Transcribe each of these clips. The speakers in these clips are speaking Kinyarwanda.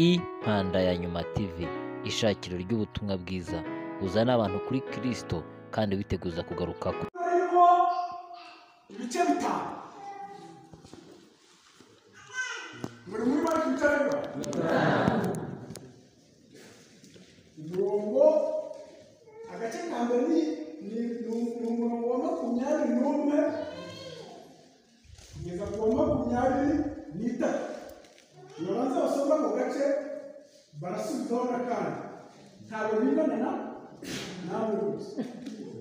Impanda ya Nyuma TV, ishakiro ry'ubutumwa bwiza buzana abantu kuri Kristo kandi biteguza kugaruka kwe. Harimo ibice bitanu. Muri bari kutareba. Umurongo agace ka mbere ni umurongo wa 21 kugeza ku 23. Yoranza basoma mu gace barasubizaho n'akandi. Ntabwo bingana nawe gusa.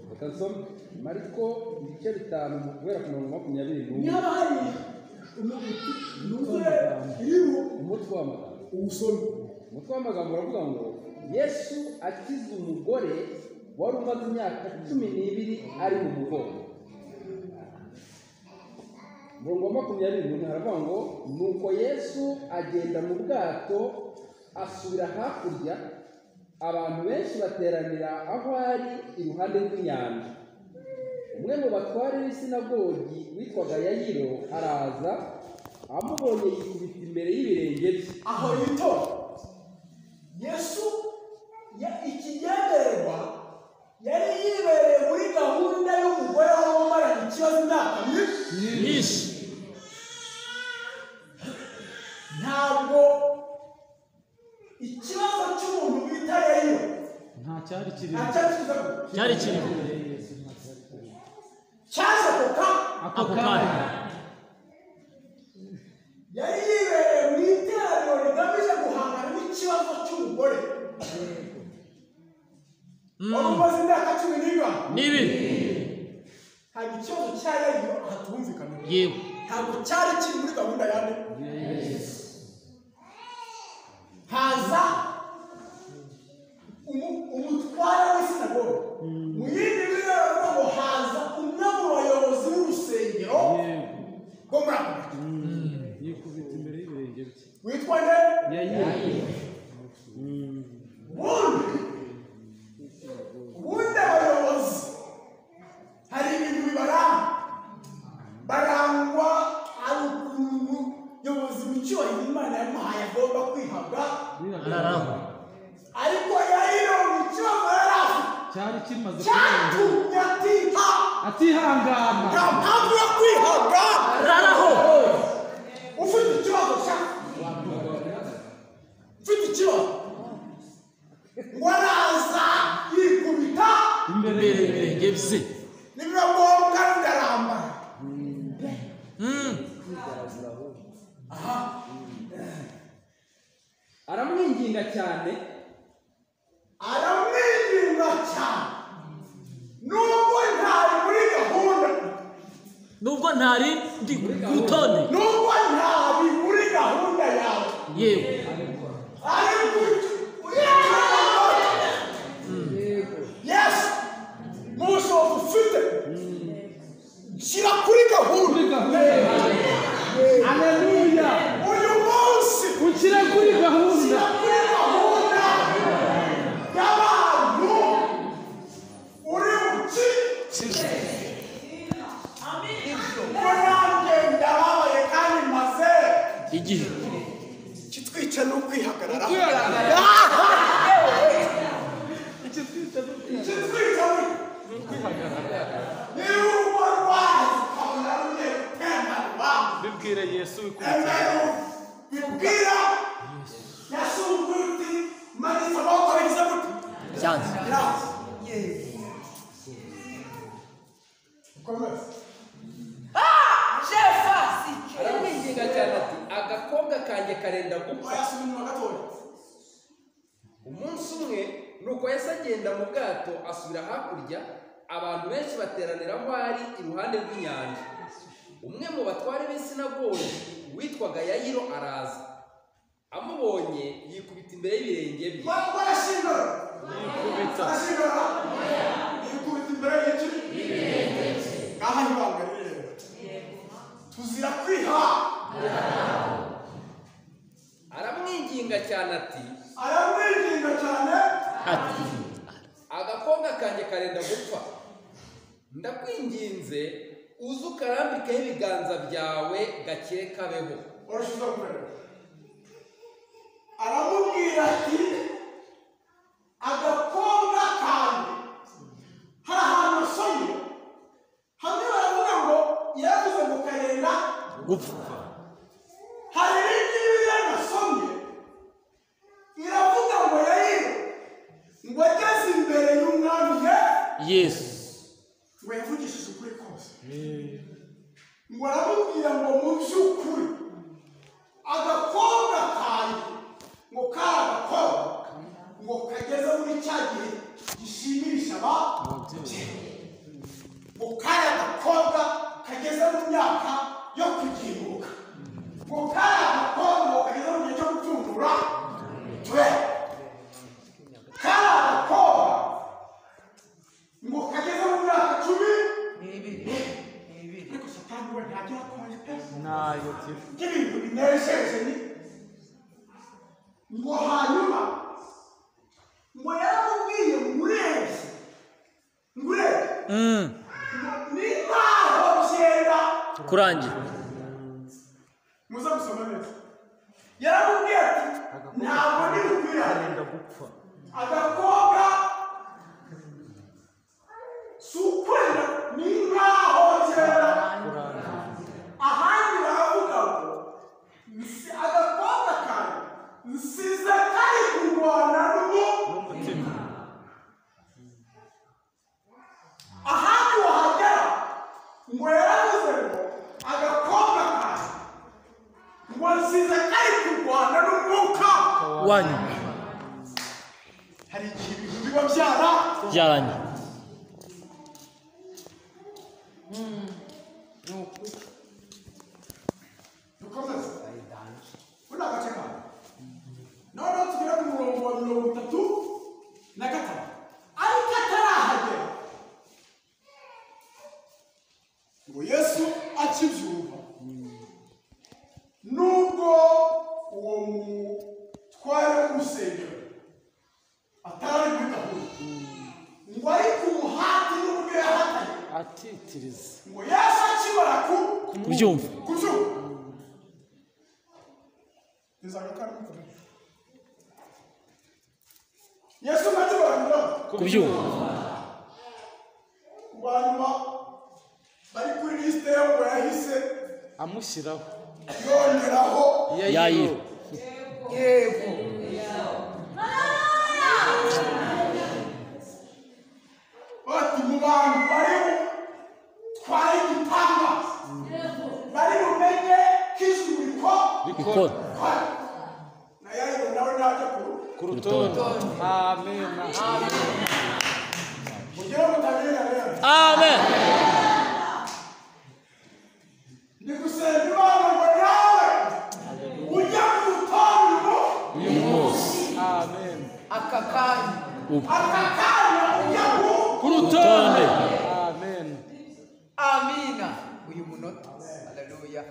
Bakasoma Mariko ibice bitanu guhera ku mirongo 21. Niba hari umutwe w'amagambo uravuga ngo Yesu akiza umugore wari umaze imyaka 12 ari mu mugongo. Umurongo wa 21 haravuga ngo nuko Yesu agenda mu bwato asubira hakurya, abantu benshi bateranira aho ari iruhande rw'inyanja. Umwe mu batware b'isinagogi witwaga Yayiro araza, amubonye yikubita imbere y'ibirenge bye. aho yito Yesu ikigendererwa yari yibereye muri gahunda y'umugore w'umaranye ikibazo imyaka myinshi. Ntabwo ikibazo cy'umuntu bita Yayiro cyari kiri cyaje ako kanya. yari yibereye mu iteraniro rigamije guhangana n'ikibazo cy'umugore wari umaze imyaka 12. Ntabwo ikibazo cya Yayiro hatumvikana. Yewe Ntabwo cyari kiri muri gahunda yane. Haza umutware w'isinagogi. Mu yindi biro ngo haza umwe mu bayobozi b'urusengero rwo muri ako gace. yikubita imbere y'ibirenge bye. Witwa nde? Yayiro. Ubundi abayobozi hari ibintu barangwa ari ukuntu yobozi mu cyubahiro Imana yamuhaye agomba kwihabwa. Ariko Yayiro mu cyubahiro yari afite cyari kimaze cyatumye atihangana. nta mpamvu yo kwihabwa. Ufite ikibazo ufite ikibazo ngo araza yikubita imbere y'ibirenge bye. nibiba ngombwa ndarambara. Aramwinginga cyane nubwo ntari muri gahunda, Nubwo ntari ndi gutonde. nubwo ntari muri gahunda yawe, Yewe ariko Yesu n'ubushobozi ufite shyira kuri gahunda. Haleluya. Uyu munsi Ukire kuri gahunda. shyira kuri gahunda y'abantu uri bukikize. Ko nanjye ndababaye kandi maze Igihe kitwica no kwihagararaho. Ikitwica no kwihagararaho. Niba urwaye ukabona rugiye gutembanwa, bibwire Yesu bibwira Yesu uti manitse amaboko yagize gute Cyanze. aramwinginga cyane ati agakobwa kanjye karenda gupfa. Umunsi umwe nuko Yesu agenda mu bwato asubira hakurya, abantu benshi bateranira aho ari iruhande rw'inyanja. Umwe mu batware b'isinagogi witwaga Yayiro araza, amubonye yikubita imbere y'ibirenge bye. yikubita imbere y'ibirenge ngaha ibanga rero tuzira kwiha. Aramwinginga cyane ati agakobwa kanjye karenda gupfa, ndakwinginze uze ukarambikeho ibiganza byawe gakire kabeho. aramu Yesu. ngo yavugishije ukuri kose ngo aramubwira ngo mu by'ukuri agakobwa kanjye ngo kari agakobwa ngo kageze muri cya gihe gishimisha ababyeyi ngo kari agakobwa kageze mu myaka yo kugihuka ngo kari agakobwa ngo kageze mu gihe cyo gupfundura twe kari agakobwa ngo kageze mu myaka 12 ariko satani we ntagira konje pe Nayo ibintu binejeje ni ngo hanyuma ngo yaramubwiye ngureze ni nkaho byera kurangira. muza gusoma neza yaramubwiye ati ntabwo ndi bubwira agakobwa sukwenda ni nkaho byera ahandi baravuga ngo agakobwa kawe nsize kari kurwana n'umutima ahandi wahagera ngo yaravuze ngo agakobwa kawe ngo nsize kari kurwana n'umwuka Wanyu. hari igihe ibintu biba Byaranye. dukomeze uno agace kawe noneho tugera ku murongo wa 35 ariko atarahagera ngo Yesu akibyumva nubwo uwo mutware w'urusengero atari muri gahunda ngo ari ku muhati n'ubwo yahatanye Atitiriza. ngo Yesu akibara Kubyumva. Yesu akibara Kubyumva. hanyuma bari kuri lisite ye ngo yahise Amushyiraho. yongeraho Yayiro. yego bati mu bantu bari twari igitanga bari bumenye k'ijuru Bikora. na Yayiro nawe najya Ku rutonde. Amen. kugira ngo utamenya rero Amen. ni gusenga Imana ngo nawe ujya ku rutonde Uyu munsi. Amen. aka kanya ujya Ku rutonde. Amen. amina uyu munota haleluya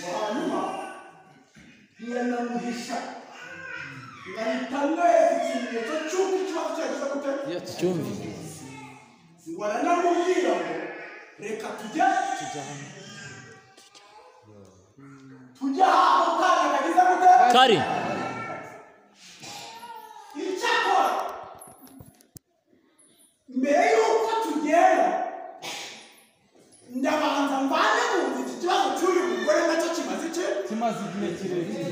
hanyuma ntiyanamuhisha ngahita mwese ikimenyetso cy'uko ikibazo cyagize gute Cyumvi. ngo aranamubwira ngo reka tujye ahantu kana kagize gute Kari. icyakora mbere y'uko tugenda ndabanza mvane mu nzu iki kibazo cy'uyu mugore nacyo kimaze iki Kimaze igihe kirekire.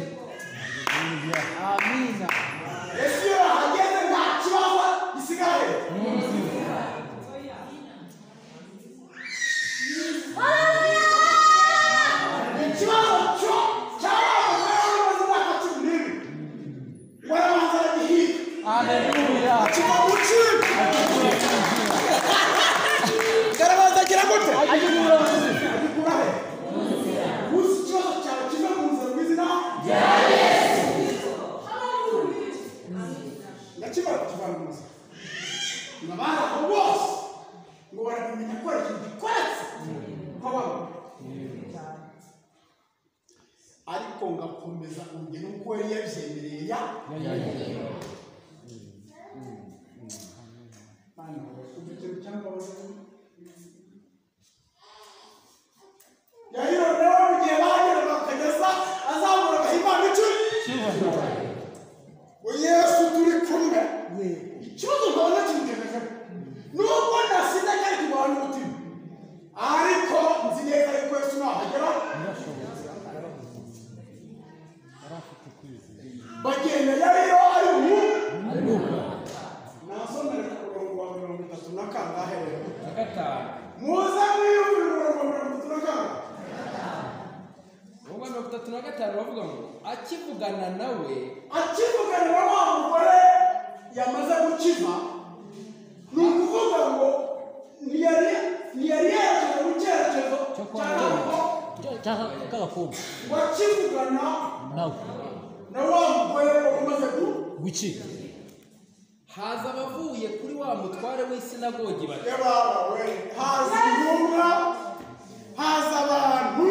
amina ese iyo yahageze nta kibazo gisigaye ikibazo cyo cyarabaye umaze imyaka 12 warabanza aragihiga Haleluya. kiva mu kigo karabanza agira gute agikura he uzi ikibazo cyawe kiva mu nzira mu izina rya Yesu ndakibara kivana mu nzira ngabana aho bose ngo barabimenya ko ari ikintu gikoretse ko baba ariko ngakomeza urugero uko yari yabyemereye ya Yayiro rero mu gihe bagera bakageza azamura agahimana icumi ngo Yesu turi kumwe ikibazo nkabona kimugejejeho nubwo nasize kari kurwana umutima ariko nzi neza yuko Yesu nahagera bagenda Yayiro ari ubu na 35 bavuga ngo akivugana nawe akivugana na wa mugore yamaze gukiza ni ukuvuga ngo ntiyari yerekeje mu cyerekezo cy'agakumba ngo akivugana nawe na wa mugore umaze gucika haza abavuye kuri wa mutware w'isinagogi bati yabawe haza intumwa haza abantu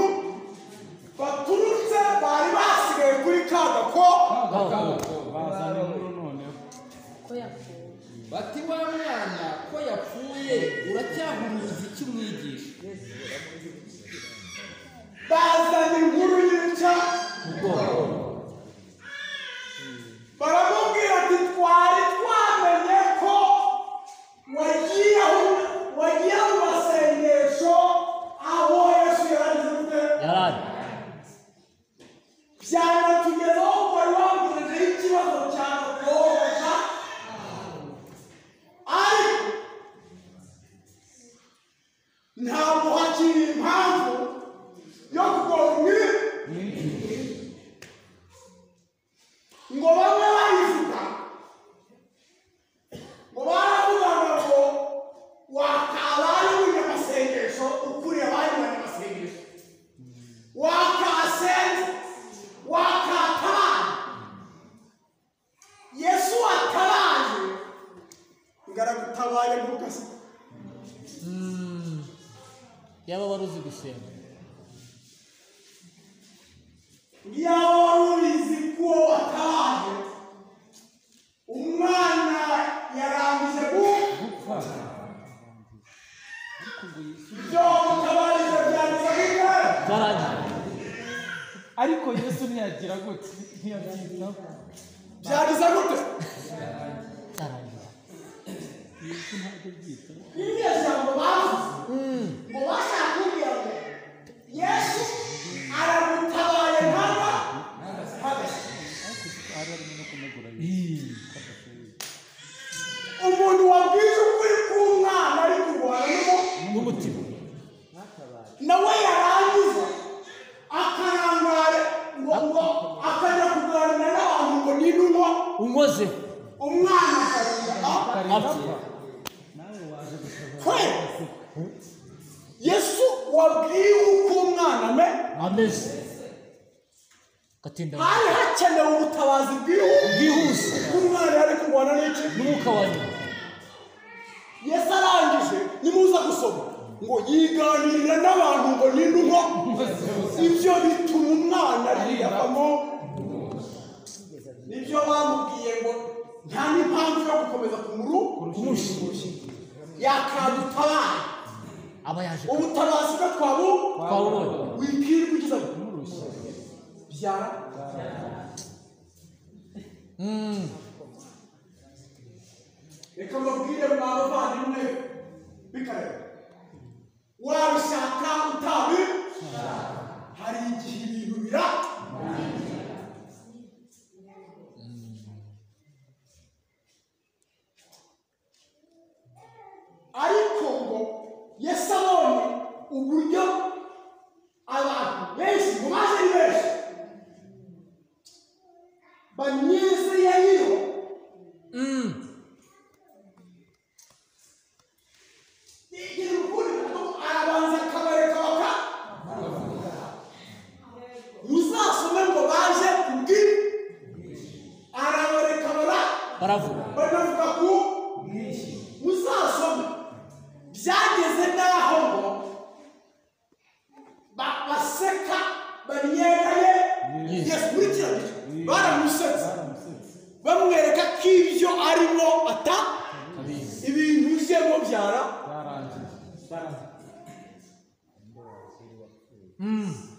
baturutse bari basigaye kuri ka bazana inkuru noneho bati wa mwana ko yapfuye uracyahuruza iki mwigisha bazana inkuru yica baramubwira ati twari twamenye ko wagiye mu masengesho aho Yesu yaragize gute yarari byanatugezeho ko wari wavuzeho ikibazo cyawe koroshya ariko ntabwo hakiri impamvu yo kugora ngo bamwe bayivuga ngo baravugaga ngo wakabaye umunyamasengesho ukuriye abandi banyamasengesho wakasenze wakatabaye Yesu watabaye ngaragutabaye ntukase yaba wari uzi gusenga yaba wari ubizi ko watabaye umwana yarangije gupfa ibyo mutabarize byanditse bigare byarangiye ariko Yesu ntiyagira gute ntiyabyitaho byagize gute byarangiye iriya jambo bavuze ngo bashaka kumbwira ngo Yesu aragutabaye nkana umuntu wabwize ukuri k'umwana ari kurwana n'umutima nawe yarangiza akarangara ngo akajya kuganira n'abantu ngo n'intumwa unkoze umwana akarira apfa kwe Yesu wabwiwe uko umwana ameze gatinda hari hakenewe ubutabazi bwihuse umwana yari kurwana n'iki n'umwuka wa nyuma Yesu arangije nimuza gusoma ngo yiganirira n'abantu ngo n'intumwa ibyo bituma umwana yiyavamo nibyo bamubwiye ngo nta n'impamvu yo gukomeza kumurushya yakadutabaye aba yaje ubutabazi bwe twabubonye wibwirwa ugize byara reka mbabwire mwa bavandimwe bikareba wabishaka utabi hari igihe ibintu bira ariko ngo Yesu abonye uburyo abantu benshi mu maze ari benshi banyizeyeriho arabanza akabareka muzasome ngo baje kubwira arabareka baravuga banavuga ku muzasome byageze n'aho ngo baseka banyegaye Yesu muri kiriya gihe baramusetse bamwereka ko ibyo arimo ibintu byemo byara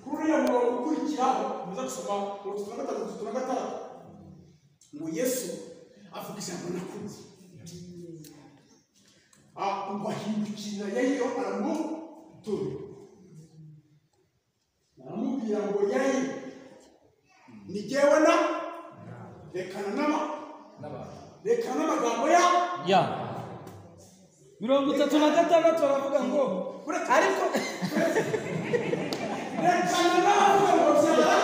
kuri uriya murongo ukurikiraho muza gusoma mu 36 ngo Yesu avuga ijambo nakunze ngo ahindukirira Yayiro aramubwira ngo Yayiro ni jyewe rekana n'amagambo ya 36 baravuga ngo ariko rekana n'abavuga ngo byara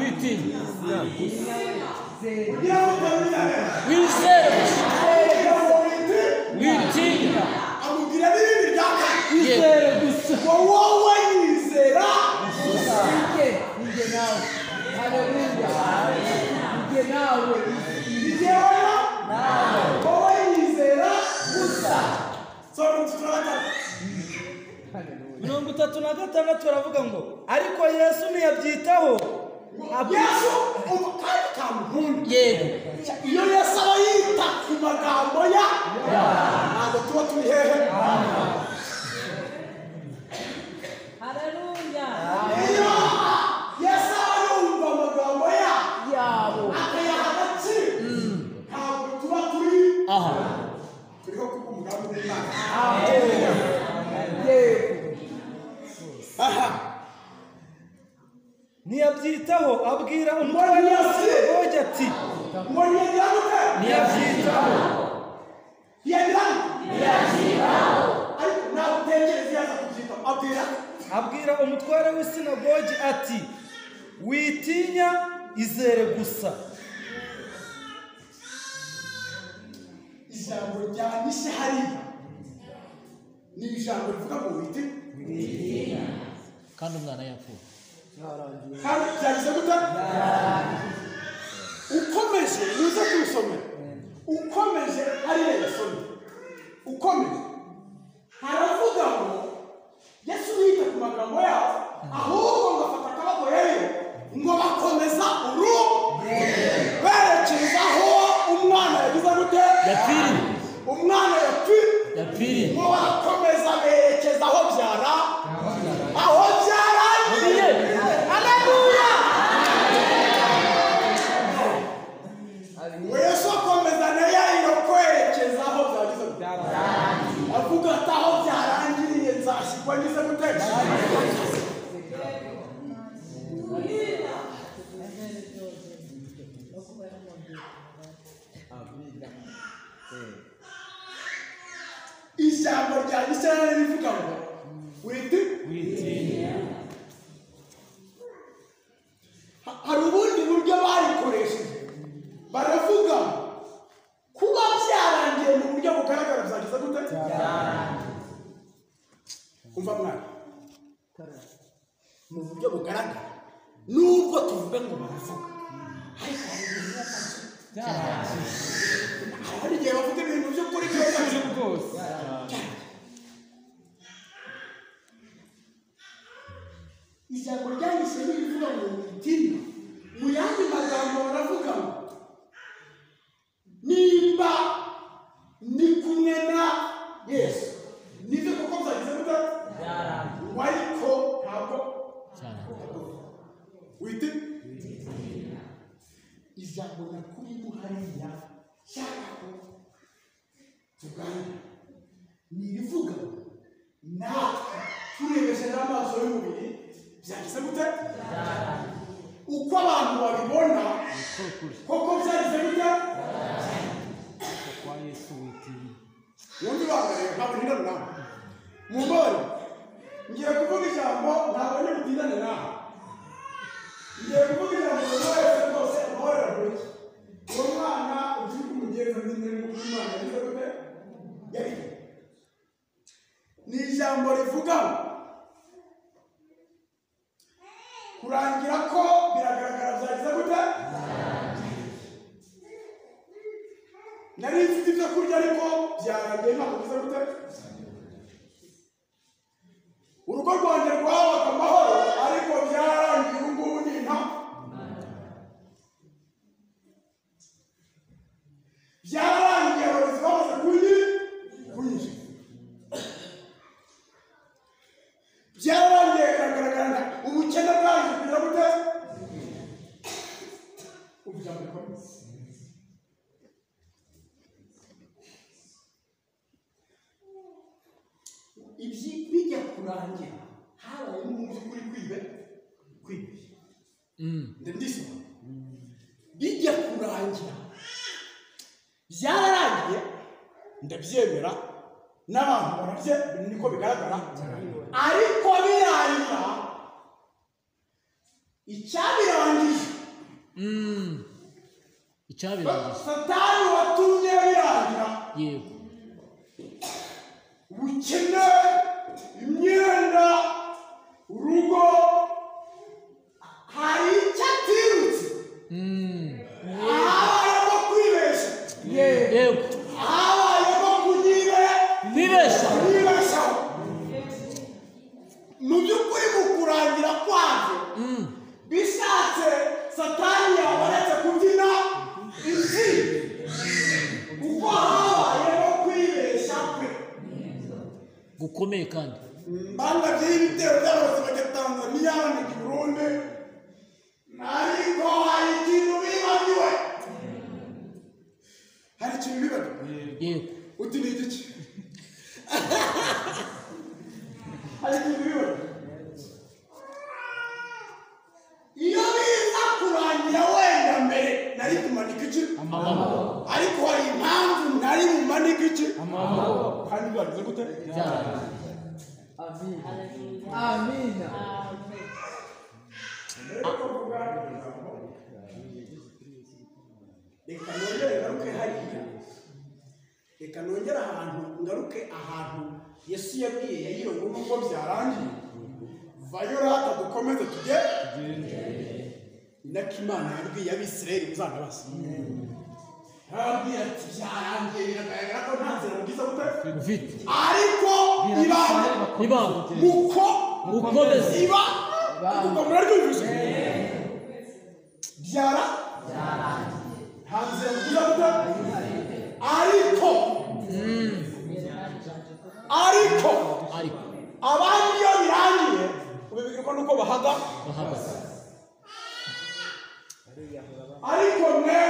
witinya kugira ngo utamenya wizere witinya witinya amubwira n'ibindi bya kane Izere gusa. ngo wowe yizera Nije nawe. Haleluya. Nije nawe. igewe wowe yizera gusa soma tuturabata 36 baravuga ngo ariko Yesu ntiyabyitaho. Yesu kandi kamuhunda yego iyo Yesu aba yita ku magambo ya ntabwo tuba turi hehe Haleluya. iyo Yesu aba yumva amagambo Yabo. akayaha agaciro ntabwo tuba turi aha turiho kuko umugambi w'Imana aha Ntiyabyitaho abwira umutware w'isinagogi ati ngo ntiyagira ntiyabyitaho. ariko ntabwo utekereza yaza kubyitaho Abwira umutware w'isinagogi ati witinya izere gusa. ijambo rya nishe hariya ni ijambo rivuga ngo witi kandi umwana yapfuye kandi byagize gute ukomeje uze kubisomera ukomeje hariya yasomye ukomeje haravuga ngo Yesu yita ku magambo yabo ahubwo ngafata akaboko rero ngo bakomeza berekeza aho umwana yagize gute yapfiriye umwana yapfiriye ngo barakomeza berekeza aho byarangiye haleluya Yesu akomeza na yayiro kwerekeza aho byagize gute avuga ati aho byarangiriye nzashyirwa ngize gute ijambo rya Isirayeli rivuga ngo witinya hari ubundi buryo barikoresheje baravuga kuba byarangiye mu buryo bugaragara byagize gute umva mwana mu buryo bugaragara nubwo tuvuga ngo baravuga ariko hari ibintu hari igihe bavuga ibintu by'ukuri byose Rwose. ijambo ryanditse rivuga ngo witinya mu yandi magambo baravuga ngo nimba ndi kumwe na Yesu nibyo koko byagize gute ngo ariko ntabwo witinya ijambo nakurimu hariya shaka ko tuganira ni irivuga natwe turebeshe n'amaso y'umubiri byagize gute uko abantu babibona koko byagize gute Kwa Yesu witinya. wundi bangareba ntabwo ntindana nawe mu mbore ngiye kuvuga ijambo ntabwo ndi butindane nawe ngiye kuvuga ijambo buri wese rwose amahorera buri uwo mwana ugiye kumugenza n'imwe n'umwana yagize gute yari ni ijambo rivuga ngo kurangira ko biragaragara byagize gute nari mfite ibyo kurya ariko byarangiye ntabwo bize gute urugo rwanjye rwabaga amahoro ariko byararangiye ubu ngubu ni nta byararangiye abayobozi bamaze kunyishyura byararangiye biragaragara ubukene bwanjye kugira gute ubujyamo rikomeye ibyi bijya kurangira habaye mu by'ukuri kwibeshya ndisoma bijya kurangira byararangiye ndabyemera n'abantu barabye niko bigaragara ariko birangira icyabirangije icyabirangije satani watumye birangira yego ubukene imyenda urugo hari icyo atirutse habayemo kwibeshya yego habayemo kwibeshaho mu by'ukuri mu kurangira kwabyo bishatse satani yabonetse kubyina isi kuko habayemo kwibeshya kwe gukomeye kandi mbanga by'ibitero by'abarozi bajya Tanzania ni Burundi ariko hari ikintu bibagiwe yego uti ni iki hari ikintu bibagiwe iyo biza kurangira wenda mbere nari kumanika iki ariko hari impamvu nari bumanika iki kandi byagize gute Amina. reka nongere ngaruke hariya reka nongere ahantu ngaruke ahantu Yesu yabwiye Yayiro ngo nubwo byarangiye vayo rata dukomeze tujye nako Imana yabwiye Abisirayeli muzanabasa arabwira ati byarangiye biragaragara ko nta nzira bwiza ufite ariko ibanga mukomeze iba kuko muraryumvise byara nta nzira bwiza ariko abandi iyo birangiye ubibwirwa nuko bahagaze ariko mwe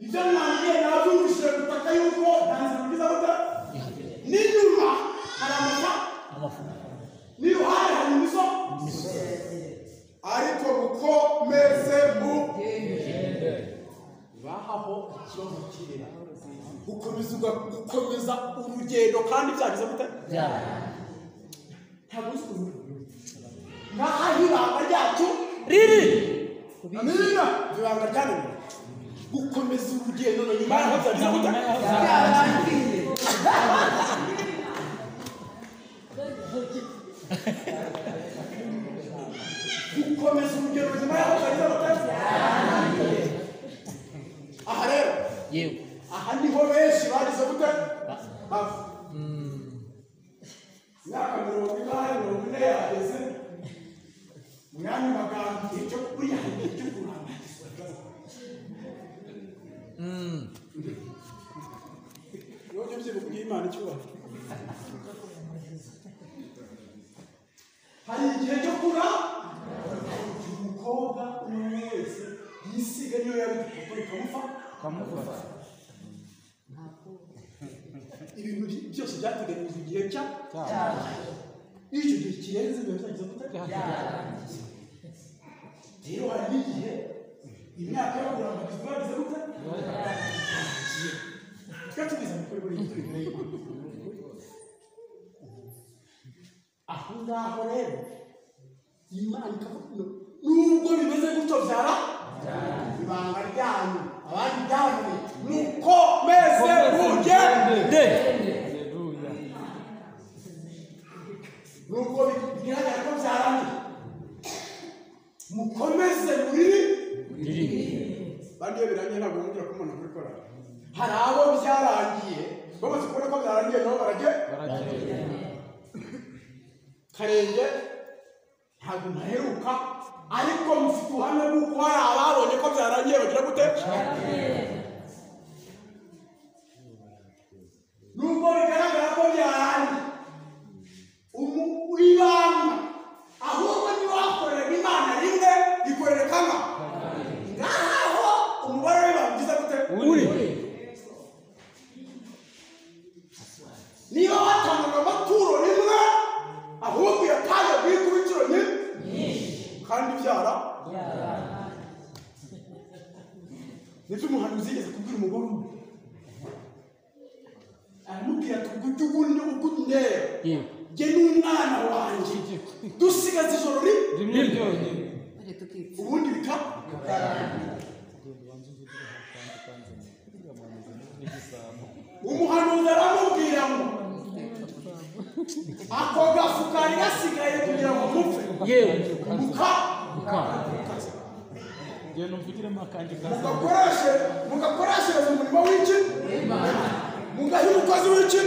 ibyo mwambwiye nabyumvishije gutaka yuko nta nzira bwiza n'inyuma hari amafa n'iruhande hari imisozi ariko mukomeze bahaho ikibazo kirera gukomeza urugendo kandi byagize gute ntabwo uzi ukuntu ngaha ibanga ryacu riri amina ibanga ryanyu gukomeza urugendo no nyuma yaho byagize gute gukomeza urugendo nyuma yaho byagize gute aha rero yego aha niho benshi bagize gute hafi imyaka 40 yageze mwanya magambo igihe cyo kuriya igihe cyo kurangizwa Yoje byibuka Imana cyubahiro hari igihe cyo kura umukobwa wese yisiga niyo yabikora ikamufata ibintu byose byateganyirijwe igihe icyo gihe kirenze biba byagize gute rero hari n'igihe imyaka yo kurangizwa yagize gute twatubiza mikoro y'ibintu aho ngaho rero Imana ikavuga nubwo bimeze gutyo byara ibanga ryanyu abandi byanyu mukomeze mugende nubwo bigaragara ko byarangiye mukomeze muri bandi iyo birangiye ntabwo mwongera kumubona kuri korali hari abo byarangiye bamaze kubona ko byarangiye nabo barajye Karenge ntabwo ntaheruka ariko mufite ubuhamya bw'uko hari ababonye ko byarangiye bagira gute nubwo bigaragara ko byarangiye ibanga ahubwo ntiwakorera Imana rimwe ikorera kama ngaho umubare w'ibanga ugize gute uri niba watangaga amaturo rimwe ahubwo yataye bw'ikubitiro nyinshi kandi byara nibyo umuhanuzi yigeze kubwira umugore umwe aramubwira ati ujye ugundera jye n'umwana wanjye dusigaze ijoro rimwe ubundi bikaba umuhanuzi aramubwira ngo ako gafu kari gasigaye kugira ngo mupfe yewe mugakoreshereza umurimo w'iki mugaha umukozi w'iki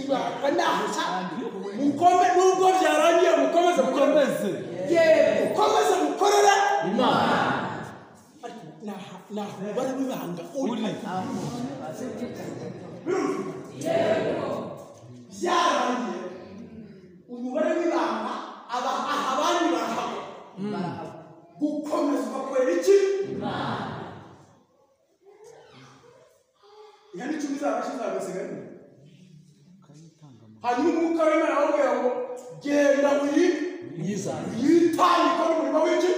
ibaka naha mukome nubwo byarangiye mukomeze mukomeze mukorera Imana naho umubare w'ibanga uri byarangiye umubare w'ibanga abandi barahabwa gukomeza ugakorera iki ihani icumi zabashize agasigara hanyuma umwuka w'Imana aramubwira ngo genda witandika n'umurimo w'iki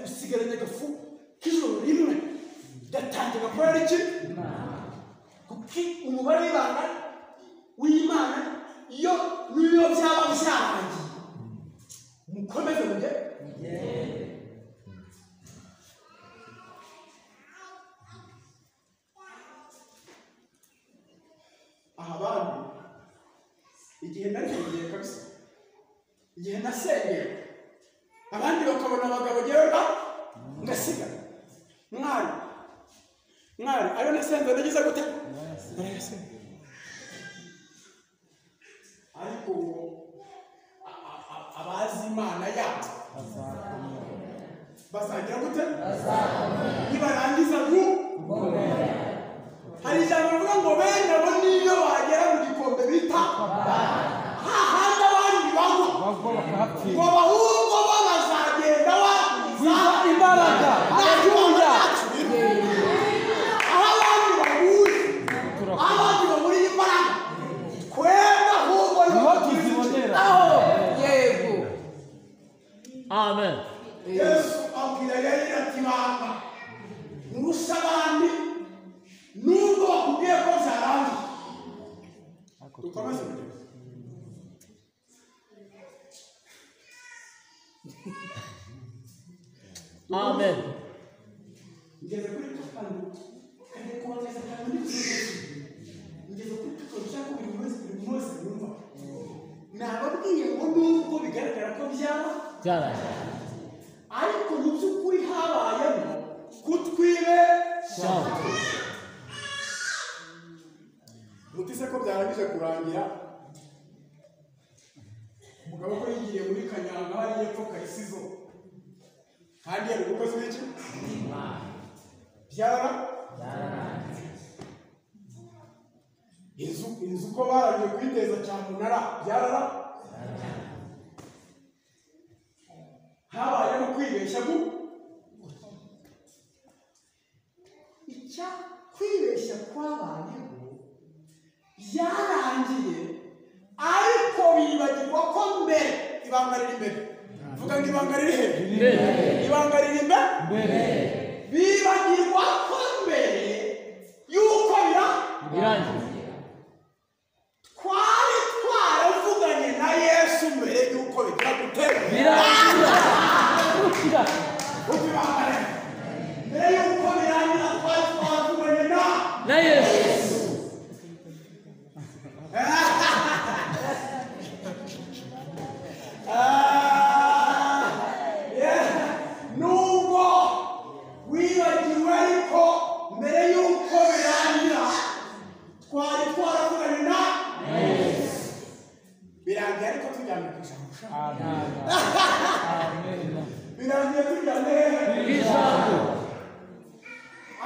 usigaranye agafu k'ijoro rimwe gatangira gakorera iki kuko umubare w'ibanga w'Imana iyo niyo byaba byarangiye mukomeze mujye aha bandi igihe nagiye kabisa igihe nasengera abandi bakabona abagabo gera ngasiga mwari ayo nasenze nagize gute ariko abazi Imana yabo bazagira gute nibarangiza hari ijambo rivuga ngo bene abo niyo bagera mu gikombe bita hahandi abandi bagwa ngo bahubwo bo bazagenda bagiza imbaraga haleluya aho abandi baguye abandi baburi imbaraga twebwe ahubwo niho tuzibonera yego amen. Yesu abwira yari ati banga nurusha abandi nubwo bakubwiye ko zarangiye dukomeze amen. ngeze kuri tukanu kandi kuboneza kandi ngeze kuri tukanu cyangwa buri wese yumva nababwiye ngo nubwo bigaragara ko byarangiye ariko mu by'ukuri habayemo kutwibe mutise ko byarangije kurangira umugabo ko yigiriye muri Kanyanga hari yepfo Kayisizo kandi yari umukozi w'iki inzu ko baragiye kwiteza cyamunara habayemo kwibeshya icya kwibeshya kwabayeho byarangiye ariko bibagirwa ko mbere ibanga riri imbere vuga ngo ibanga riri imbere ibanga riri imbere bibagirwa ko mbere yuko birangiye twari twaravuganye na Yesu mbere yuko bigira gutera birangira mbere yuko birangira twari twaravuganye na Yesu nubwo wibagiwe ariko mbere yuko birangira twari twaravuganye na Yesu birangiye ariko tujyanye ku ijambo birangiye tujyanye ku ijambo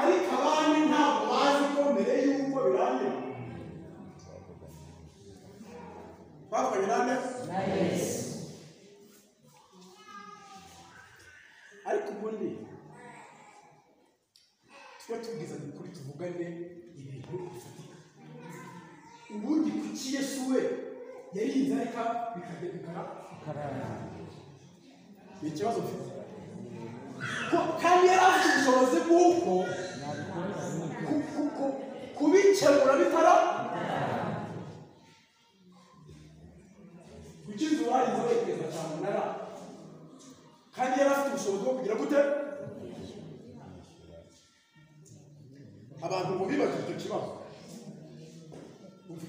ariko abandi ntabwo bazi ko mbere yuko birangira twavuganye na Yesu ariko ubundi tuba tubwizanya ukuri tuvugane ibintu bifatika ubundi kuki Yesu we yarinze areka bikajya bikarara ni ikibazo mfite kandi yari afite ubushobozi bw'uko kubikemura bitara kuki inzu warinze witeza cyamunara kandi yari afite ubushobozi bwo kugira gute abantu ngo bibaze icyo kibazo umva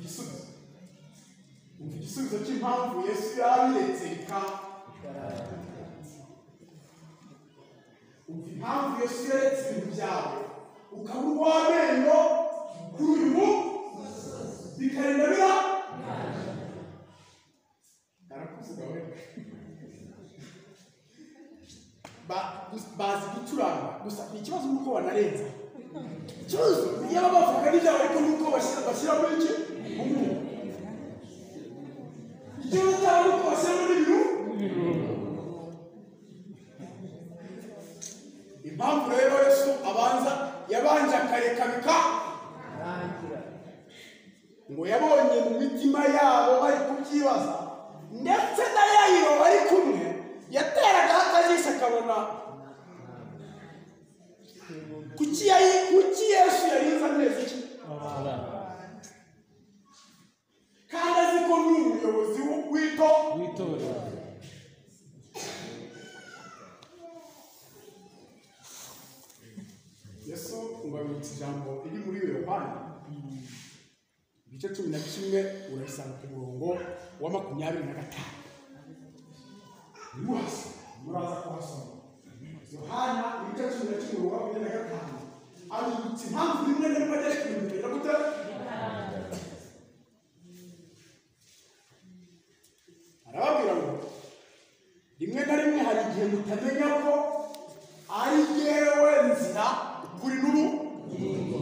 igisubizo cy'impamvu Yesu yabiretse umva impamvu Yesu yaretse ibintu byawe ukaba uw'amenyo kuri uyu musozi bikarinda bira arakuvuga we bazi gucuranga gusa ni ikibazo nuko banarenza ikibazo iyo bavuga n'ibyawe ariko nuko bashyira muri iki ikibazo cyabo nuko bashyira muri ibintu impamvu rero Yesu yabanje akareka ngo yabonye mu mitima yabo bari kubyibaza ndetse na Yayiro bari kumwe yateraga akajisho akabona kuki Yesu yarinze amezi iki kandi azi ko ni umuyobozi w'itorero Yesu ngabitse ijambo riri muri Yohana ibice 11 urasanga ku murongo wa 25 muraza kuhasoma Yohana ibice 11 umurongo wa 25 abibutsa impamvu rimwe na rimwe ajya kwinjira gute arababwira ngo rimwe na rimwe hari igihe mutamenya ko ari yewe nzira kuri n'ubugingo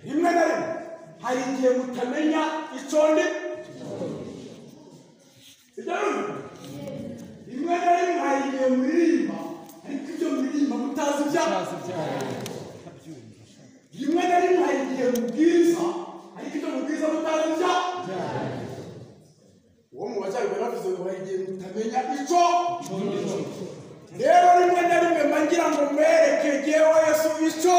rimwe na rimwe hari igihe mutamenya icyo ndi rimwe na rimwe hari igihe muririmba ariko ibyo muririmba mutazi ibyaha rimwe na rimwe hari igihe mubwiriza ariko ibyo mubwiriza mutazi ibyaha uwo mu bajyaruguru bavuze ngo hari igihe mutamenya icyo rero rimwe na rimwe mbangira ngo mwereke jyewe Yesu icyo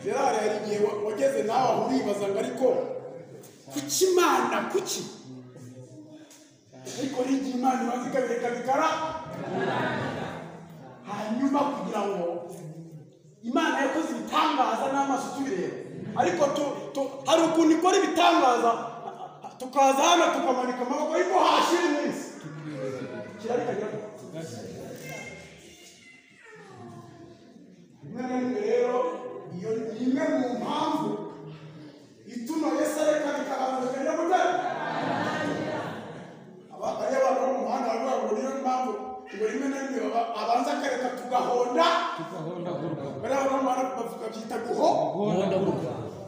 Gerard hari igihe wageze nawe aho uribaza ngo ariko kuki Imana kuki ariko n'igihe Imana imaze ikabireka bikara hanyuma kugira ngo Imana yakoze ibitangaza n'amaso tubireba ariko hari ukuntu ikora ibitangaza tukaza hano tukamanika amaboko ariko hashira iminsi kirarikagira rimwe na rimwe rero iyo ni imwe mu mpamvu ituma Yesu areka bikabanza bikajya gutera abariya bantu bo mu muhanda baravuga ngo niyo mpamvu ngo rimwe na rimwe abanza akareka tugahonda bariya bantu bo mu muhanda bavuga byita guhonda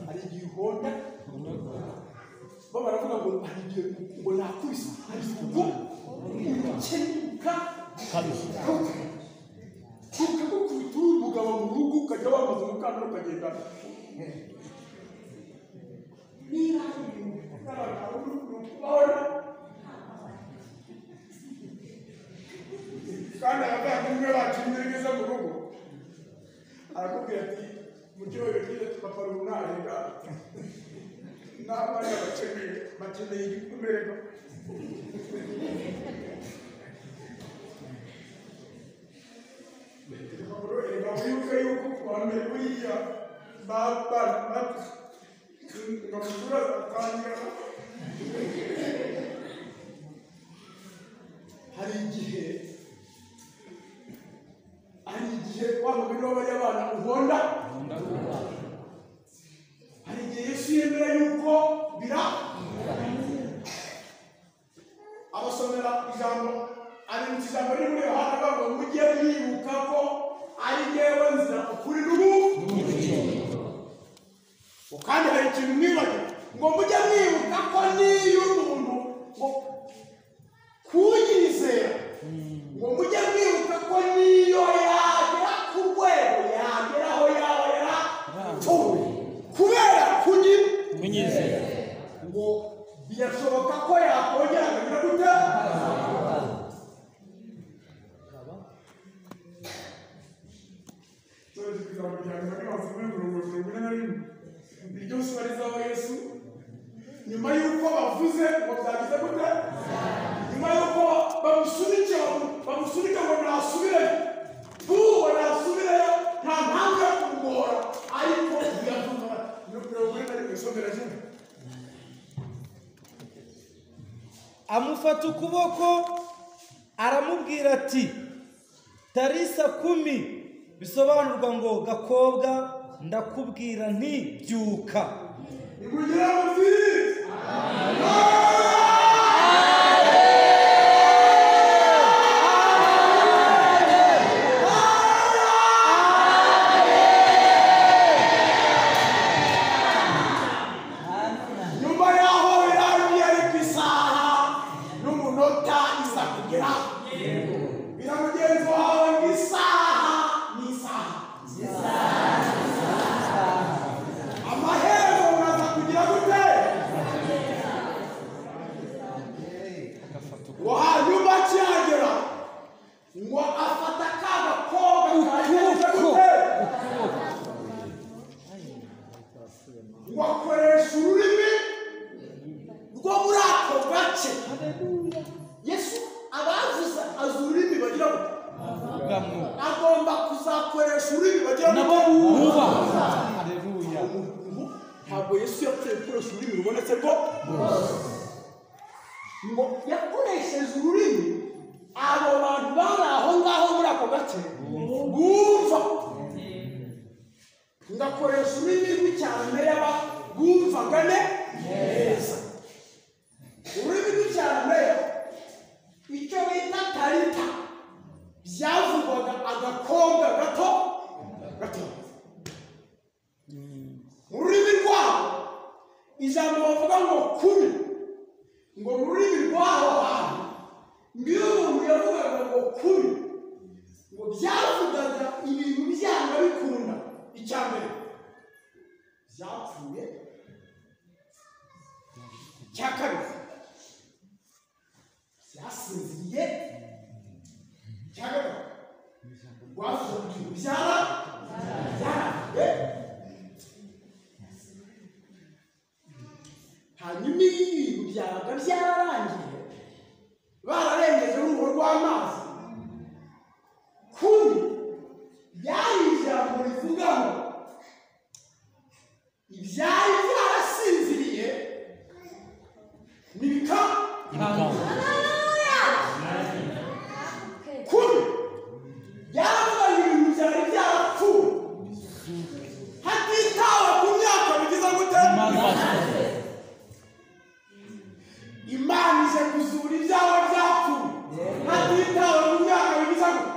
hari igihe uhonda bo baravuga ngo hari igihe ngo nakubise hari ubwo ukenyuka ukagukubita uri umugabo mu rugo ukajya wamaze umukandara ukagenda niba kandi abavandimwe bacu neza mu rugo arakubwira ati mu cyubahiro cyiza papa runarega n'abana bakeneye igikomerero reka wibuke yuko kuwa mbere buriya ngamutura atangira hari igihe wa mubiri w'abariya bana uhonda hari igihe Yesu yemera yuko abasomera ijambo abibutsa ijambo riri muri Yohana avuga ngo mujye mwibuka ko ari jyewe nzira ukuri n'ubugingo kandi hari ikintu mwibagiwe ngo mujye mwibuka ko niyo umuntu ngo kunyizera ngo mujye mwibuka ko niyo yagera ku rwego yagera aho yaba amusunike ngo nasubireyo ntuwo nasubireyo nta mpamvu yo kumugora ariko yavugana mirongo ine ari ku isomero zimwe amufata ukuboko aramubwira ati tarisa kumi, bisobanurwa ngo gakobwa ndakubwira nti byuka. nimugire muti nyuma yaho birangiye ari ku isaha n'umunota iza kugera bira mugenzi wawe nk'isaha n'isaha amaherezo uraza kugira gute ngo hanyuma akihagera ngo afata ka gakobwa kagenze gute ngo akoresha ururimi rwo muri ako gace yesu abavuze azi ururimi bagira ngo agomba kuzakoresha ururimi bagira ngo Buba. ntabwo yesu yapfuye gukoresha ururimi rubonetse rwo ngo yakoresheje ururimi abo bantu bari aho ngaho muri ako gace bumva ngakoresha ururimi rw'icyaramera bumvaga neza ururimi rw'icyaramera icyo bita tarita byavugwaga agakobwa gato mu rurimi rwabo ijambo bavuga ngo kumi ngo mu rurimi rwabo hantu ngiyo umuntu yavugaga ngo kumi ngo byavugaga ibintu byanga bikunda icya mbere byapfuye icya kabiri byasinziriye icya gatatu rwavuze ngo ibintu byaraye hanyuma iyo ibintu byabaga byararangiye bararengeje urugo rw'amazi kuri byari ijambo rivuga ngo ibyari byarasinziriye kuri byaravuga ibintu byari byarapfuye hatitawe ku myaka bigize gute imana ije kuzura ibyawe byapfuye hatitawe ku myaka bigize gute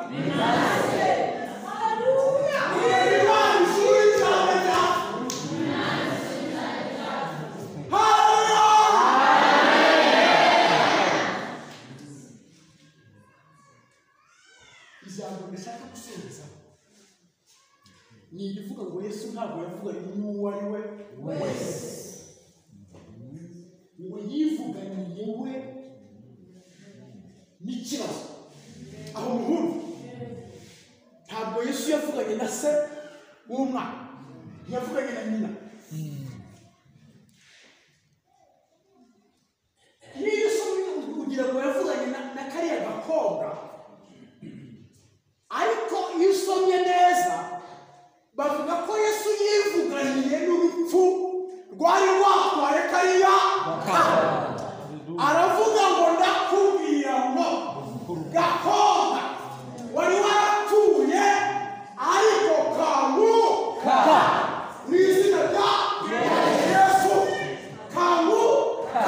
imana izura ibyawe byapfuye ijambo ndashaka gusubiza ni irivuga ngo yesu ntabwo yavuganye n'uwo ari we wese ngo yivuganiye we n'ikibazo aho muhuru ntabwo yesu yavuganye na se w'umwana ntiyavuganye na nyina niyo usomye kugira ngo yavuganye na kariya gakobwa ariko iyo usomye neza bavuga ko yesu yivuganiye n'urupfu rwari rwatwaye kariya aravuga ngo ndakubwira ngo gakobwa wari warapfuye ariko kanguka mu izina rya yesu kanguka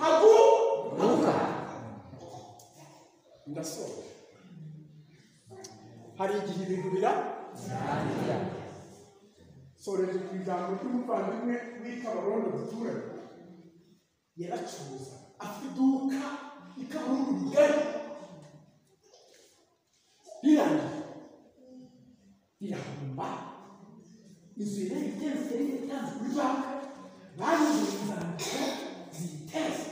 haguruka ndasohoka hari igihe ibintu soreje ku ijambo ry'umuvandimwe w'ikabarondo duturanye yaracuruza afite iduka ikabarondo rigari rirangiye rirahumba inzu yari itanze kuri banki banyuze inzandiko ziyiteza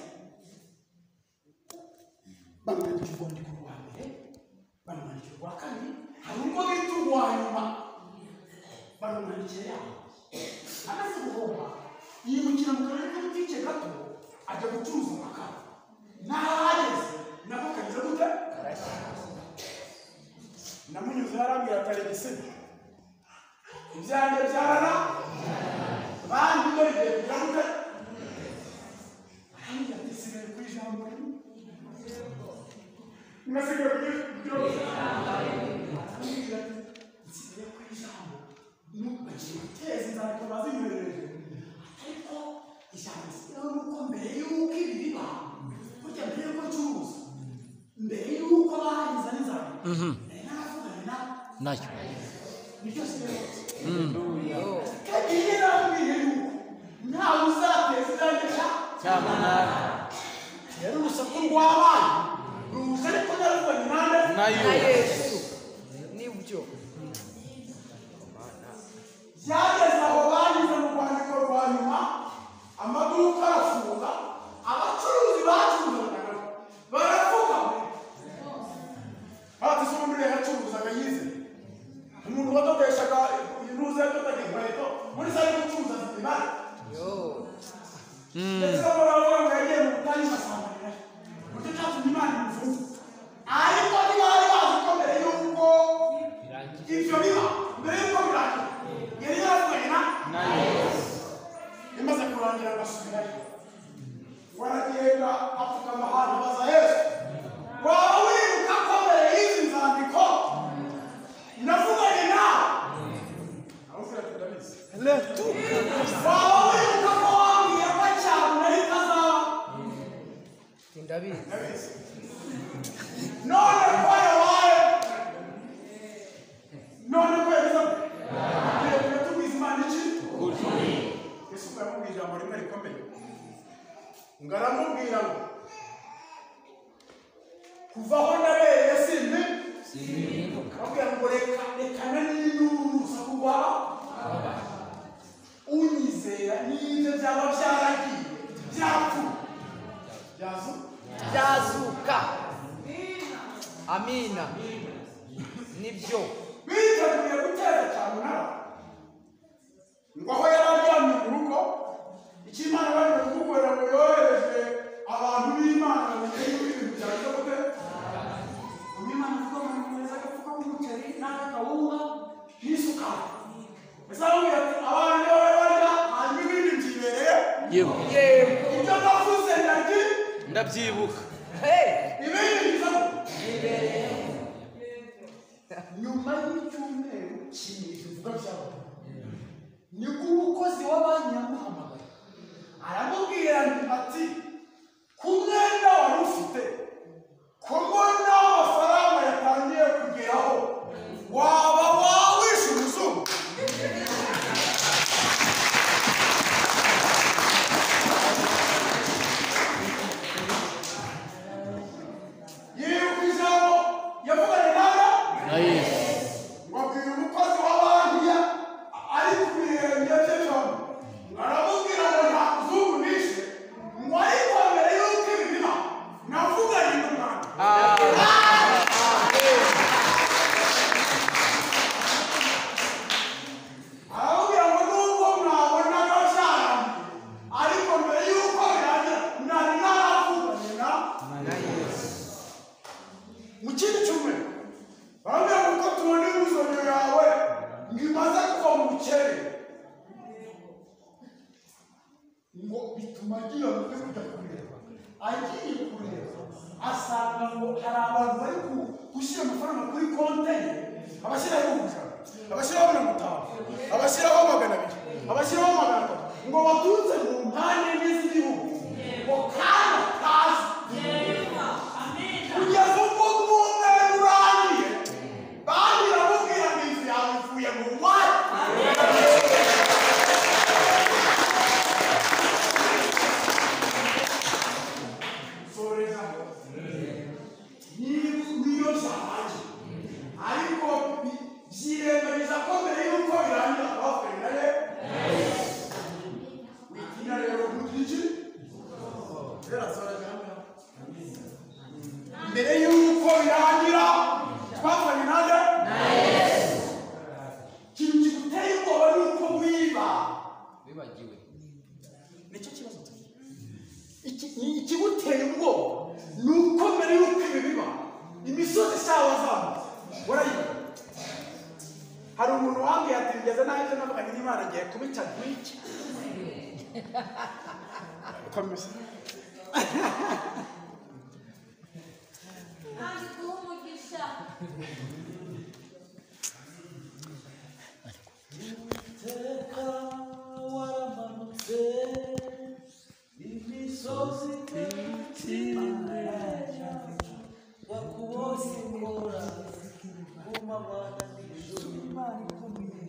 bamwandikira urwandiko rwa mbere bamwandikira urwa kabiri hari urwo bita urwa nyuma bamwandikira yaho amaze guhomba yimukira mu karere k'ubutike gato ajya gucuruza amakara n'aho ageze nako kageze gute umucuruzi yarambwira atari igisigo ibyanjye byarana bandi dore igihe kugira ngo ahandi yasigaye ku ijambo nasigaye ku ijambo nsigaye ku ijambo ntubagiye guteza inzara ku bazinywereje ariko ijambo risigaye nuko mbere y'uko ibi biba burya mbere y'uko ncuruza mbere y'uko barangiza n'inzara naravugana nayo ni byose kandi iyo narambwiye yuko ntawe uzateza inzara cyamunara rero urusaku rw'abana ruza ariko naruvuganye nande na Yesu nibyo byageze aho banyuze mu rwandiko rwa nyuma amaduka arafunga abacuruzi bacuruzaga baravuga bati se ubundi rero acuruzaga yize umuntu wadodeshaga iruze yadodaga inkweto muri za gucuruza zimara ndetse baravuga ngo yagiye mu butayu basanganira uburyo cyatumye imana imuvuga ariko ntibari bazi ko mbere y'uko ibyo biba mbere y'uko birangira yari yaravuganye na Yesu imaze kurangira agasubirayo waragenda apfukama ahantu abaza Yesu waba wibuka ko mbere y'izi nzandiko navuganye nawe awufira tudabizi waba wibuka ko wambwiye ko cyane nari kazaba ndabizi none ko yabaye none ko yabiza tubizi imana iki Yesu aramubwira ijambo rimwe rikomeye ngo aramubwira ngo kuva aho nabereye simbibuka abwira ngo rekana n'urusaku rwawe unyizera n'ibyo byaba byaragiye byazuka amina nibyo biteguye guteza cyamunara ngo aho yari aryamye mu rugo icyo Imana bari kumubwira ngo yohereje abantu b'Imana ngo bagire ibintu byaje gute ngo Imana ivuga ngo neza agafuka k'umuceri n'akawunga n'isukari ese aramubwira ati abana nibo barya hanyuma ibindi byibereye yego ibyo navuze ndabyibuka ibindi bibereye nyuma y'icyumweru kivuga byabaye nibwo umukozi wa banki yamuhamagaye aramubwira ati ku mwenda wari ufite ko mbona amafaranga yatangiye kugeraho waba wawishe umuzungu yibuka ijambo yavuganye na Yesu wabwira umukozi wa banki ari ku birenge bye byombi aramubwira ngo nta muzungu nishe ngo ariko mbere y'uko ibi biba navuganye n'umwana aramubwira ngo nubwo mwabonaga byarangiye ariko mbere y'uko birangira nari naravuganye na Yesu mu kindi cyumweru baramubwira ngo uko tubona inguzanyo yawe ngo imaze kuva mu bukene ngo bituma agiye kujya kureba agiye kureba asanga ngo hari abantu bari gushyira amafaranga kuri konte ye abashyiraho ijana abashyiraho 50 abashyiraho 200 abashyiraho 300 ngo baturutse mu mpande enye z'igihugu ngo kandi atazi kugeza ubwo umwumweru urangiye bandi baramubwira ngo inzu yawe ivuye mu mwanya niyo byabaye ariko byirengagiza ko mbere y'uko birangira abafurika witina rero nk'iki mbere y'uko birangira twafanye nade ikintu kiguteye ubwoba ni uko wibagiwe nicyo kibazo ikiguteye ubwoba ni uko mbere y'uko ibi biba imisozi isaha wazamutse warayiba arambwira ati ngeze naje navuganye n'Imana ngiye kubica nk'iki komeza Kandi kuba umugisha Iteka waramanutse imisozi itindeya wakubonye ukora guma mwana n'ijuru Imana ikomeye.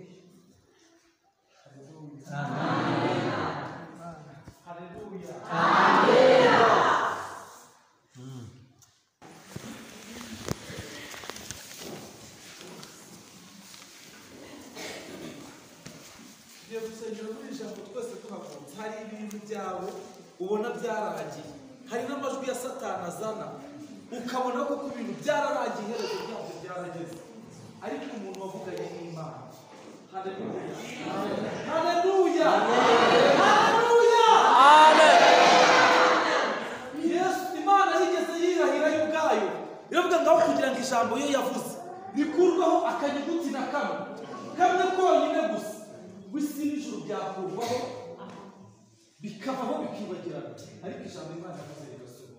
Haleluya. Tugiye gusengera muri iri jambo twese tuhagurutse. Hari ibintu byawe ubona byararangiye, hari n'amajwi ya Satani azana ukabona ko ku bintu byararangiye, iherezo ryabyo byarageze, ariko umuntu wavuganye n'Imana. Haleluya. Haleluya. Haleluya. Amen. Yesu Imana yigeze yirahira yo ubwayo iravuga ngaho kugira ngo ijambo yo yavuze rikurwaho akanyuguti na kamwe konyine gusa, w'isi n'ijuru byakurwaho bikavaho bikibagirana, ariko ijambo Imana yavuze rigasohoka.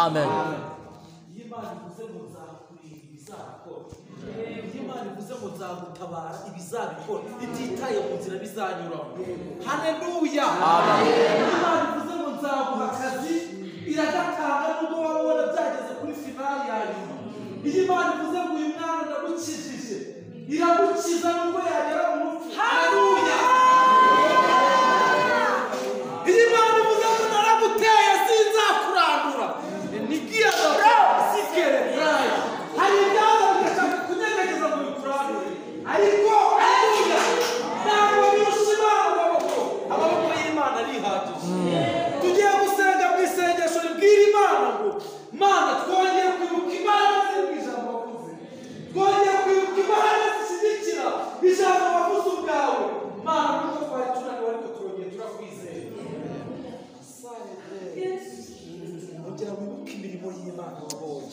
Amen. Iyo Imana ivuze ngo nzakurinda ibizakora, iyo Imana ivuze ngo nzagutabara ibizabikora, ititaye mu nzira bizanyuramo. Haleluya. Iyo Imana ivuze ngo nzaguha akazi iragatanga nubwo waba ubona byageze kuri finali ya nyuma. Iyo Imana ivuze ngo uyu mwana ndamukijije iramukiza nubwo yagera mu rupfu. Haleluya. Iyo Imana ivuze ngo naraguteye sinzakurandura, nigiye sikere prayi, hari ibyaza bigashaka kunyeganyeza ngo bikurandure, ariko haleluya ntabwo birusha Imana amaboko y'Imana arihagije. Tugiye gusenga mu isengesho ribwira Imana ngo Mana twongeye kwibuka imbaraga ziri mu ijambo wavuze, twongeye kwibuka imbaraga zishyigikira ijambo wavuze ubwawe. Mana nubwo twari tunaniwe ariko turongeye turakwizera. Ongera wibuke imirimo y'Imana wabonye.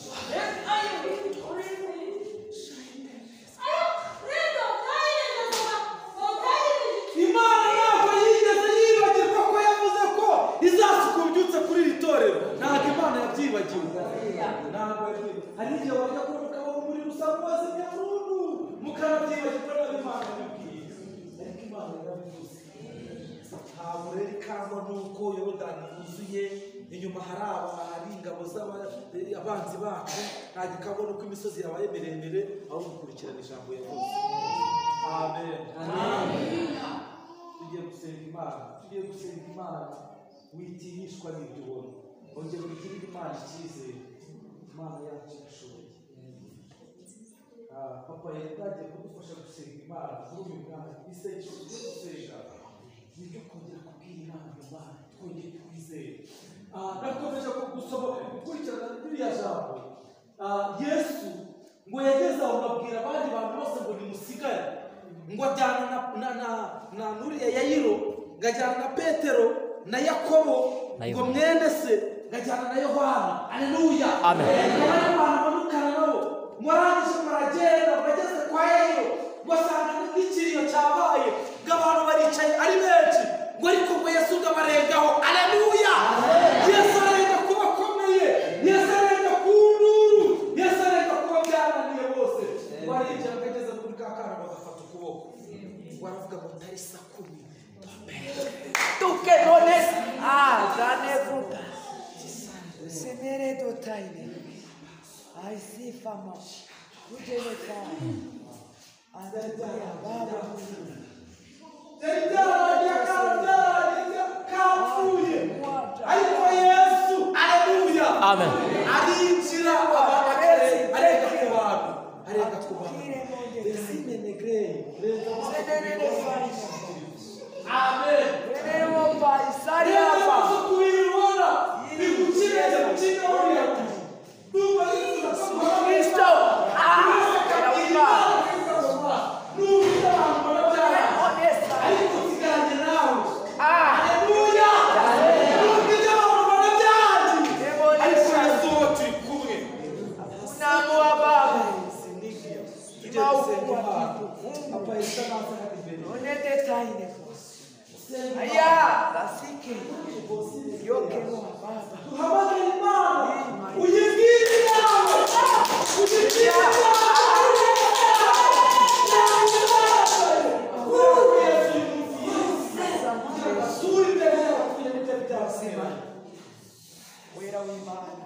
Imana ntabwo yigeze yibagirwa ko yavuze ko izasuka ububyutse kuri iri torero. Ntabwo Imana yabyibagiwe. Ntabwo yabyibagiwe. Hari igihe wajya kubona ukabona umuriro usa n'uwazimya burundu mukanabyibagirwa n'abo Imana yabibwiye, ariko Imana yarabivuze. Ntabwo rero ikangwa n'uko Yorodani yuzuye, inyuma hari ingabo z'abanzi bacu, ntabwo ikangwa n'uko imisozi yabaye miremire, ahubwo ukurikirana ijambo yavuze. Amen. Tugiye gusenga Imana witihishwa n'ibyo ubona, ongera ugirire Imana icyizere. Imana yacu irashoboye. Papa yagiye kudufasha gusenga Imana muri uyu mwanya. Isengesho tugiye gusenga ni ibyo kongera kubwira Imana Imana twongere twizere. Nakomeje gukurikirana ririya jambo. Yesu ngo yageze aho babwira abandi bantu bose ngo nimusigare, ngo ajyana na nuriya Yayiro, ngajyana na Petero na Yakobo, ngo mwene se ngajyana na Yohana. Haleluya. Amen. Abandi bantu banukana nabo mwarangije muragenda bageze kwa Yayiro, basanga n'ikiriyo cyabaye, ngo abantu baricaye ari benshi, ngo ariko ngo Yesu ngabarengaho. Haleluya. Yesu arenga ku bakomeye, Yesu arenga ku nduru, Yesu arenga ku byananiye bose. Baricara bageze kuri ka kana bagafata ukuboko, baravuga ngo tari sakumi Tuke nones zanevuta semere dotaine aisifama kujeneka andaria baba kapfuye, ariko Yesu haleluya Amen. arinjira areka ku bantu, areka ku bantu. Amen. Venemo paisari Rero hapa tukubibona bigucireze mukinga uriya ndumva Kristo ariko usiganye nawe. Haleluya. Nubwo ibyo abantu barabyazi, ariko Yesu uwo turi kumwe. tugiye gusenga Imana papa Yesu naza hadi imbere Onedetaine. Aya, basike. Yoke mo baba. duhamagare Imana uyibwire yawe uyibwire Wera w'Imana.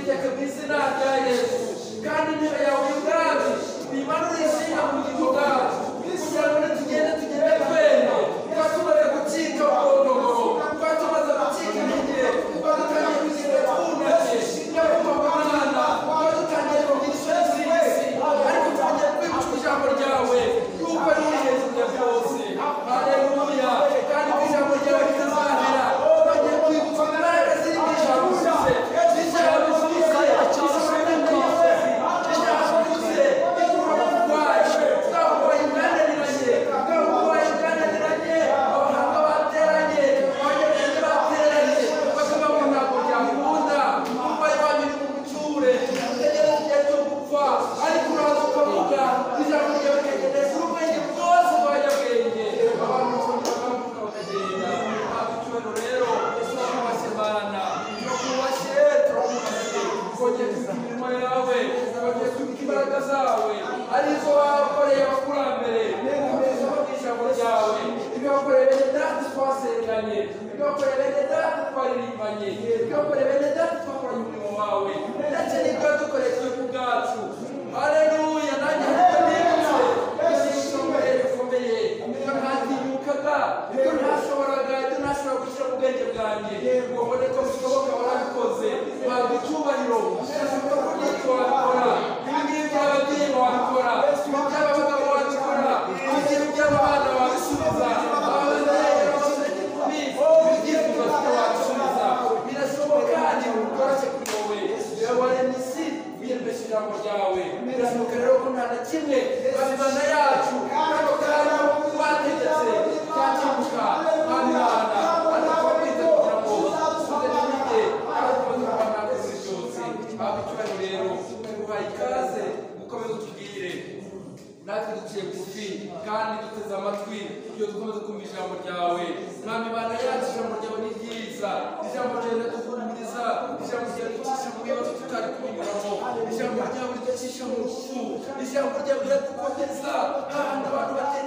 uwiteka mu izina rya Yesu kandi intebe yawe y'ubwami uyimanure ishinga mu bugingo bwacu kugira ngo nitugende tugende twemye kuba tumaze gucika ubwondogoro kuba tumaze gucika intege kuba dutangiye kugenda twunamye nyakubahwa Mana kuba dutangiye kugira isoni z'isi ariko tugiye kwibuka ijambo ryawe yuko ari hejuru ya byose. Haleluya. kandi ko ijambo ryawe ritazahera tugiye kwibuka imbaraga ziri mu ijambo ryawe ijambo arizo wakoreye abakurambere n'ibyo ijambo ryawe ibyo wakoreye bene data twasenganye ibyo wakoreye bene data twaririmbanye ibyo wakoreye bene data twakoranye umurimo wawe ndetse n'ibyo wadukoreye twe ku bwacu. Haleluya. nanjye nibutse ibyo bikomeye ibyo ntatinyukaga ibyo ntashoboraga ibyo ntashobora gushyira mu bwenge bwanjye ngo mbone ko bishoboka warabikoze wabwa icyubahiro birashoboka ko n'ibyo wabikora ibingibi by'ababyeyi wabikora iby'abagabo wabikora ibingibi by'abana wabisubiza ababyeyi bose ibyifuzo byo wabisubiza birashoboka ni ubikoroshye kuri wowe rero waremye isi wiyemesha ijambo ryawe birashoboka rero ko nta na kimwe babibana yacu kano kanya wategetse cyakemuka babibana ariko bite kugira ngo tuzenimike ariko tubana kuri byose babicyubahiro rero tuguhaye ikaze gukomeza utubwire natwe duciye bugufi kandi duteze amatwi iyo dukomeza kumva ijambo ryawe mwami bana yacu ijambo ryawe ni ryiza ijambo ryawe riduhumuriza ijambo ryawe riducisha mu bibazo tutari kubinyuramo ijambo ryawe riducisha mu rupfu ijambo ryawe riradukomeza hahandi abantu batera